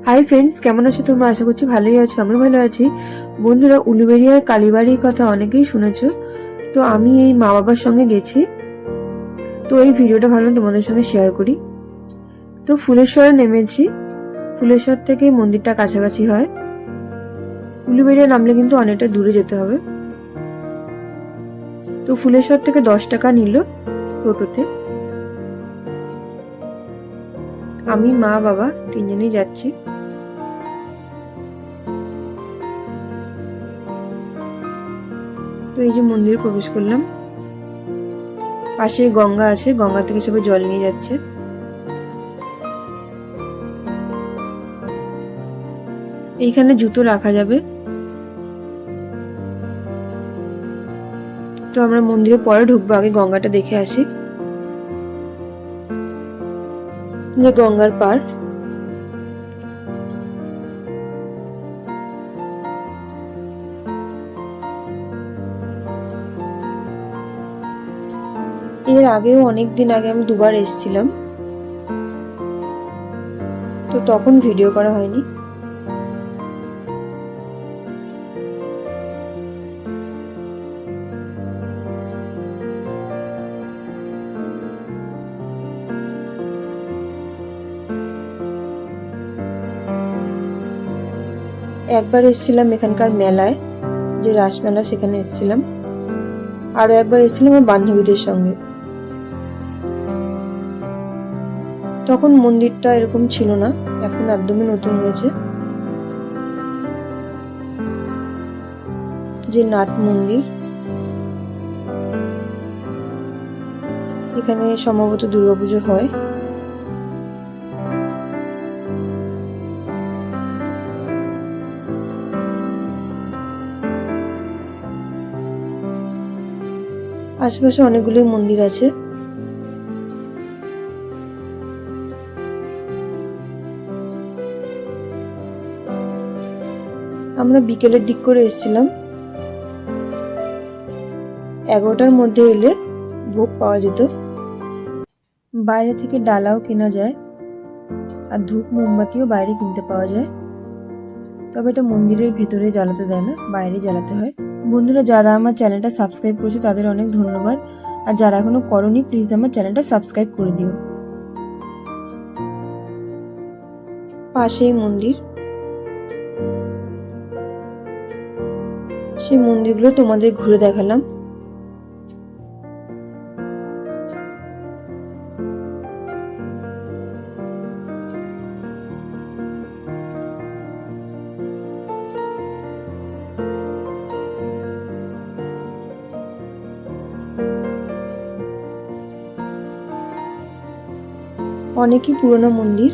Hi friends, কেমন আছো তোমরা? আশা করছি ভালোই আছো। আমি ভালো আছি। বন্ধুরা, উলুবেড়িয়ার কালীবাড়ির কথা অনেকেই শুনেছো। তো আমি এই মা বাবার সঙ্গে গেছি, তো এই ভিডিওটা ভাবলাম তোমাদের সঙ্গে শেয়ার করি। তো ফুলেশ্বরে নেমেছি। ফুলেশ্বর থেকে মন্দিরটা কাছাকাছি হয়। উলুবেড়িয়া নামলে কিন্তু অনেকটা দূরে যেতে হবে। তো ফুলেশ্বর থেকে 10 টাকা নিল টোটোতে। আমি, মা, বাবা তিনজনেই যাচ্ছি। তো এই যে মন্দিরে প্রবেশ করলাম। পাশে গঙ্গা আছে, গঙ্গা থেকে সবাই জল নিয়ে যাচ্ছে। এইখানে জুতো রাখা যাবে। তো আমরা মন্দিরে পরে ঢুকবো, আগে গঙ্গাটা দেখে আসি। যে গঙ্গার পার। এর আগেও অনেকদিন আগে আমি দুবার এসেছিলাম, তো তখন ভিডিও করা হয়নি। একবার এসেছিলাম এখানকার মেলায়, যে রাসমেলা, সেখানে এসেছিলাম। আরো একবার এসেছিলাম আমার বান্ধবীদের সঙ্গে। তখন মন্দিরটা এরকম ছিল না, এখন একদমই নতুন হয়েছে। যে নাট মন্দির, এখানে সম্ভবত দুর্গাপুজো হয়। আশেপাশে অনেকগুলো মন্দির আছে। আমরা বিকেলের দিক করে এসেছিলাম। 11টার মধ্যে এলে ভোগ পাওয়া যেত। বাইরে থেকে ডালাও কেনা যায়, আর ধূপ মোমবাতিও বাইরে কিনতে পাওয়া যায়। তবে এটা মন্দিরের ভেতরে জ্বালাতে দেয় না, বাইরে জ্বালাতে হয়। বন্ধুরা, যারা আমার চ্যানেলটা সাবস্ক্রাইব করেছে তাদের অনেক ধন্যবাদ, আর যারা এখনো করোনি প্লিজ আমার চ্যানেলটা সাবস্ক্রাইব করে দিও। পাশেই মন্দির। সেই মন্দিরগুলো তোমাদের ঘুরে দেখালাম। অনেকই পুরনো মন্দির।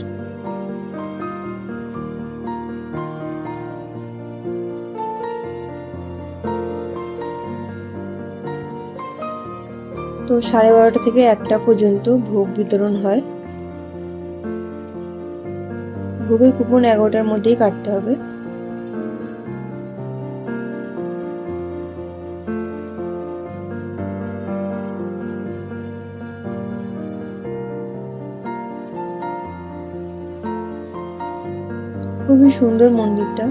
তো 12:30 থেকে 1টা পর্যন্ত ভোগ বিতরণ হয়। ভোগের কুপন 11টার মধ্যেই কাটতে হবে। খুবই সুন্দর মন্দিরটা।